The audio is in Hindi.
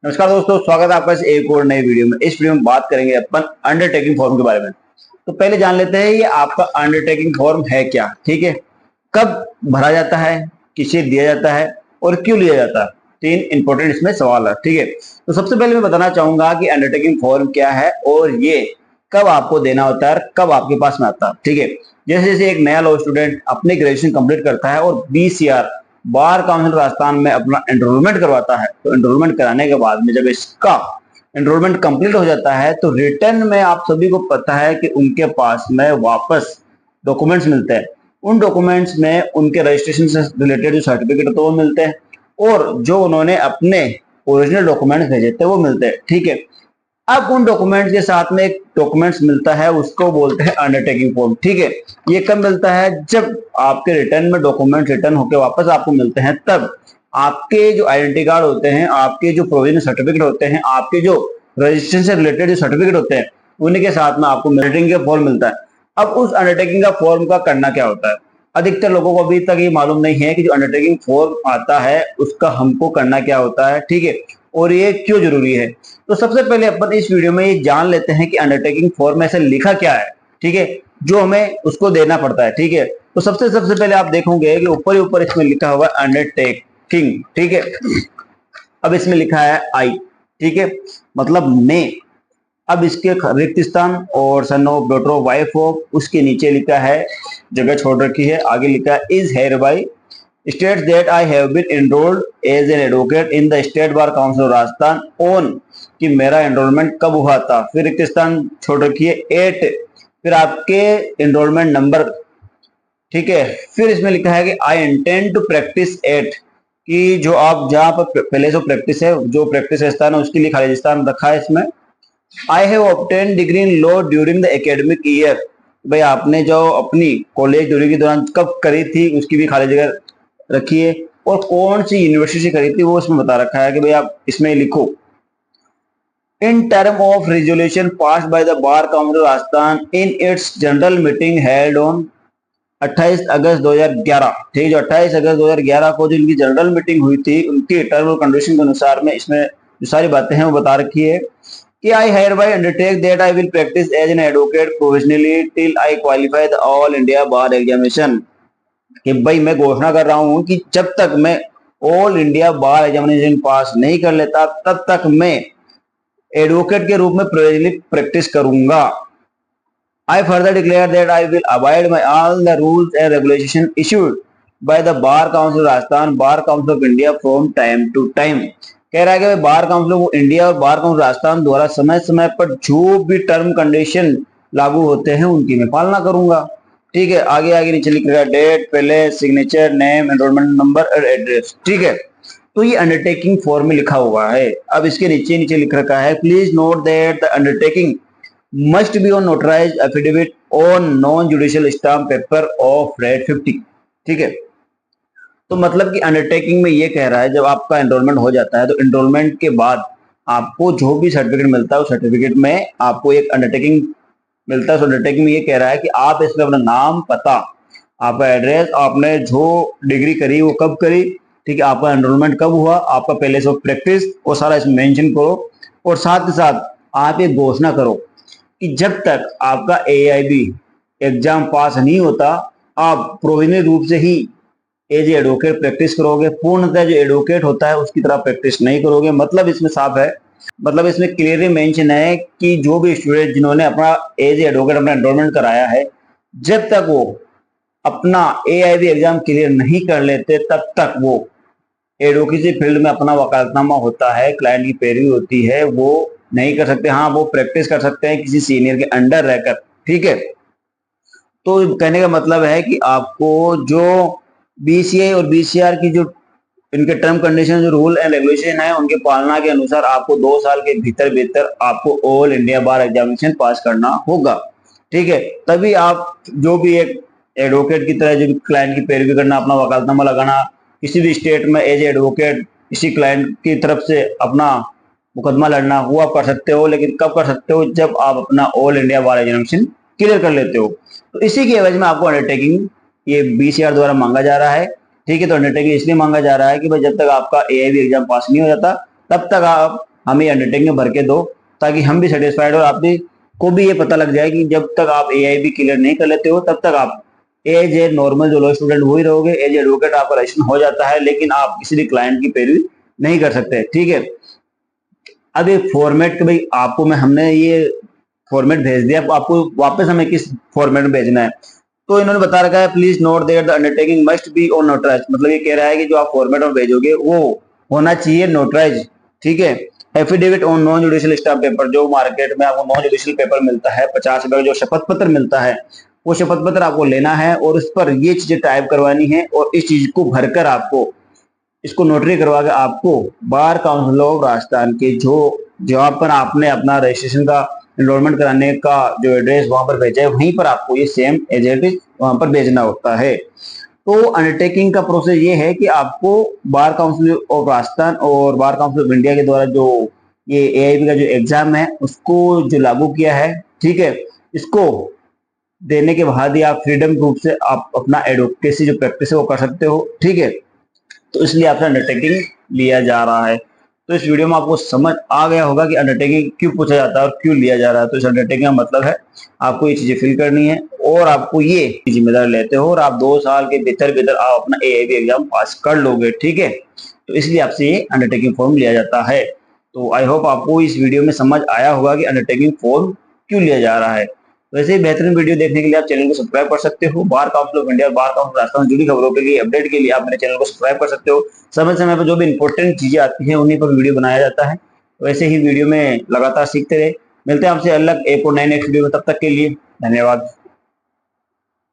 नमस्कार दोस्तों, स्वागत है आपका इस एक और नई वीडियो में। इस वीडियो में बात करेंगे अपन अंडरटेकिंग फॉर्म के बारे में। तो पहले जान लेते हैं ये आपका अंडरटेकिंग फॉर्म है क्या। ठीक है, कब भरा जाता है, किसे दिया जाता है और क्यों लिया जाता है। तीन इंपॉर्टेंट इसमें सवाल है। ठीक है, तो सबसे पहले मैं बताना चाहूंगा कि अंडरटेकिंग फॉर्म क्या है और ये कब आपको देना होता है, कब आपके पास में आता है। ठीक है, जैसे जैसे एक नया लॉ स्टूडेंट अपने ग्रेजुएशन कंप्लीट करता है और BCR बार काउंसिल राजस्थान में अपना एनरोलमेंट करवाता है, तो एनरोलमेंट कराने के बाद में जब इसका एनरोलमेंट कंप्लीट हो जाता है तो रिटर्न में आप सभी को पता है कि उनके पास में वापस डॉक्यूमेंट्स मिलते हैं। उन डॉक्यूमेंट्स में उनके रजिस्ट्रेशन से रिलेटेड जो सर्टिफिकेट तो वो मिलते हैं और जो उन्होंने अपने ओरिजिनल डॉक्यूमेंट्स भेजे थे वो मिलते हैं। ठीक है, अब उन डॉक्यूमेंट्स के साथ में एक डॉक्यूमेंट्स मिलता है, उसको बोलते हैं अंडरटेकिंग फॉर्म। ठीक है, ये कब मिलता है, जब आपके रिटर्न में डॉक्यूमेंट रिटर्न होकर वापस आपको मिलते हैं, तब आपके जो आइडेंटिटी कार्ड होते हैं, आपके जो प्रोविजनल सर्टिफिकेट होते हैं, आपके जो रजिस्ट्रेशन से रिलेटेड जो सर्टिफिकेट होते हैं, उन्हीं के साथ में आपको अंडरटेकिंग का फॉर्म मिलता है। अब उस अंडरटेकिंग का फॉर्म का करना क्या होता है, अधिकतर लोगों को अभी तक ये मालूम नहीं है कि जो अंडरटेकिंग फॉर्म आता है उसका हमको करना क्या होता है। ठीक है, और ये क्यों जरूरी है। तो सबसे पहले अपन इस वीडियो में ये जान लेते हैं कि अंडरटेकिंग फॉर्म में ऐसा लिखा क्या है। ठीक है, जो हमें उसको देना पड़ता है। ठीक है, तो सबसे पहले आप देखोगे कि ऊपर ही ऊपर इसमें लिखा हुआ है अंडरटेकिंग। ठीक है, अब इसमें लिखा है आई। ठीक है, मतलब मैं। अब इसके रिक्त स्थान और son of, daughter of, wife of, उसके नीचे लिखा है, जगह छोड़ रखी है, आगे लिखा है is here by states that I have been enrolled as an advocate in the State Bar Council of Rajasthan on कि मेरा एनरोलमेंट कब हुआ था, फिर रिक्त स्थान छोड़ रखिए 8, फिर आपके एनरोलमेंट नंबर। ठीक है, फिर इसमें लिखा है कि I intend to practice at, कि जो आप जहां पर पहले से प्रैक्टिस है, जो प्रैक्टिस स्थान है उसके लिए खाली स्थान रखा है इसमें। I have obtain degree in law during the academic year, भाई आपने जो अपनी कॉलेज ड्यूरिंग के दौरान कब करी थी उसकी भी खाली जगह रखिए, और कौन सी यूनिवर्सिटी से करी थी वो इसमें बता रखा है कि भाई आप इसमें लिखो। In term of resolution passed by the bar council Rajasthan in its general meeting held on 28 अगस्त 2011। ठीक है, जो 28 अगस्त 2011 को जो इनकी जनरल मीटिंग हुई थी, उनकी टर्म और कंडीशन के अनुसार में इसमें जो सारी बातें हैं वो बता रखी है कि I hereby undertake that I will practice as an advocate provisionally till I qualify the all India bar examination, कि भाई मैं घोषणा कर रहा हूं कि जब तक मैं ऑल इंडिया बार एग्जामिनेशन पास नहीं कर लेता तब तक मैं एडवोकेट के रूप में प्रोविजनली प्रैक्टिस करूंगा। I further declare that I will avoid by all the rules and regulation issued by the bar council Rajasthan, bar council of India from time to time. कह रहा है कि बार काउंसिल ऑफ इंडिया और बार काउंसिल राजस्थान द्वारा समय समय पर जो भी टर्म कंडीशन लागू होते हैं उनकी मैं पालना करूंगा। ठीक है, आगे आगे नीचे लिख रहा है डेट, पहले सिग्नेचर, नेम, एनरोलमेंट नंबर और एड्रेस। ठीक है, तो ये अंडरटेकिंग फॉर्म में लिखा हुआ है। अब इसके नीचे नीचे लिख रखा है please note that the undertaking must be on notarised affidavit on non judicial stamp paper of rate 50। ठीक है, तो मतलब कि अंडरटेकिंग में ये कह रहा है जब आपका एनरोलमेंट हो जाता है तो एनरोलमेंट के बाद आपको जो भी सर्टिफिकेट मिलता है उस सर्टिफिकेट में आपको एक अंडरटेकिंग मिलता है। अंडरटेकिंग में ये कह रहा है कि आप इसमें अपना नाम, पता, आपका एड्रेस, आपने जो डिग्री करी वो कब करी, ठीक है, आपका एनरोलमेंट कब हुआ, आपका पहले से प्रैक्टिस, वो सारा इसमें मेंशन करो। और साथ ही साथ आप ये घोषणा करो कि जब तक आपका AIB एग्जाम पास नहीं होता आप प्रोविजनल रूप से ही एज एडवोकेट प्रैक्टिस करोगे, पूर्णतः जो एडवोकेट होता है उसकी तरह प्रैक्टिस नहीं करोगे। मतलब इसमें साफ है, मतलब इसमें क्लियरली मेंशन है कि जो भी स्टूडेंट जिन्होंने अपना एज एडवोकेट अपना एनरोलमेंट कराया है, जब तक वो अपना AIB एग्जाम क्लियर नहीं कर लेते तब तक वो एडवोकेसी फील्ड में अपना वकालतनामा होता है, क्लाइंट की पैरवी होती है, वो नहीं कर सकते। हाँ, वो प्रैक्टिस कर सकते हैं किसी सीनियर के अंडर रहकर। ठीक है, तो कहने का मतलब है कि आपको जो BCI और BCR की जो इनके टर्म कंडीशन, जो रूल एंड रेगुलेशन है, उनके पालना के अनुसार आपको 2 साल के भीतर भीतर आपको ऑल इंडिया बार एग्जामिनेशन पास करना होगा। ठीक है, तभी आप जो भी एक एडवोकेट की तरह जो क्लाइंट की पैरवी करना, अपना वकालतनामा लगाना, किसी भी स्टेट में एज एडवोकेट किसी क्लाइंट की तरफ से अपना मुकदमा लड़ना, वो आप कर सकते हो। लेकिन कब कर सकते हो, जब आप अपना all India bar examination clear कर लेते हो। तो इसी की एवज में आपको अंडरटेकिंग ये BCR द्वारा मांगा जा रहा है। ठीक है, तो अंडरटेकिंग इसलिए मांगा जा रहा है कि भाई जब तक आपका AIB एग्जाम पास नहीं हो जाता तब तक आप हमें अंडरटेकिंग भर के दो, ताकि हम भी सेटिस्फाइड हो, आप भी को भी ये पता लग जाए कि जब तक आप AIB क्लियर नहीं कर लेते हो तब तक आप एज ए नॉर्मल जो लॉ स्टूडेंट वही रहोगे, एज एडवोकेट आपका रजिस्ट्रेशन हो जाता है, लेकिन आप किसी भी क्लाइंट की पैरवी नहीं कर सकते। ठीक है, अब ये फॉर्मेट के भाई आपको हमने ये फॉर्मेट भेज दिया, आपको वापस हमें किस फॉर्मेट में भेजना है, तो इन्होंने बता रखा है please note that the undertaking must be on notarize, मतलब ये कह रहा है कि जो आप फॉर्मेट में भेजोगे वो होना चाहिए नोटराइज। ठीक है, affidavit on non judicial stamp paper, जो मार्केट में आपको नॉन जुडिशियल पेपर मिलता है 50 रुपए, जो शपथ पत्र मिलता है, वो शपथ पत्र आपको लेना है और उस पर ये चीजें टाइप करवानी है और इस चीज को भरकर आपको इसको नोटरी करवा के आपको बार काउंसिल ऑफ राजस्थान के जो जहां पर आपने अपना रजिस्ट्रेशन का एनरोलमेंट कराने का जो एड्रेस वहां पर भेजा है, वहीं पर आपको ये सेम एज इट इज वहां पर भेजना होता है। तो अंडरटेकिंग का प्रोसेस ये है कि आपको बार काउंसिल ऑफ राजस्थान और बार काउंसिल ऑफ इंडिया के द्वारा जो ये AIB का जो एग्जाम है उसको जो लागू किया है, ठीक है, इसको देने के बाद ही आप फ्रीडम रूप से आप अपना एडवोकेसी जो प्रैक्टिस है वो कर सकते हो। ठीक है, तो इसलिए आपसे अंडरटेकिंग लिया जा रहा है। तो इस वीडियो में आपको समझ आ गया होगा कि अंडरटेकिंग क्यों पूछा जाता है और क्यों लिया जा रहा है। तो इस अंडरटेकिंग का मतलब है आपको ये चीजें फिल करनी है और आपको ये जिम्मेदारी लेते हो और आप 2 साल के भीतर भीतर आप अपना AIB एग्जाम पास कर लोगे। ठीक है, तो इसलिए आपसे ये अंडरटेकिंग फॉर्म लिया जाता है। तो आई होप आपको इस वीडियो में समझ आया होगा कि अंडरटेकिंग फॉर्म क्यों लिया जा रहा है। वैसे ही बेहतरीन वीडियो देखने के लिए आप चैनल को सब्सक्राइब कर सकते हो। बार काउंसिल ऑफ इंडिया और बार काउंसिल राजस्थान से जुड़ी खबरों के लिए अपडेट के लिए आप मेरे चैनल को सब्सक्राइब कर सकते हो। समय समय पर जो भी इंपॉर्टेंट चीजें आती हैं उन्हीं पर वीडियो बनाया जाता है। वैसे ही वीडियो में लगातार सीखते रहे। मिलते हैं आपसे अलग एक और नए नेक्स्ट वीडियो में, तब तक के लिए धन्यवाद।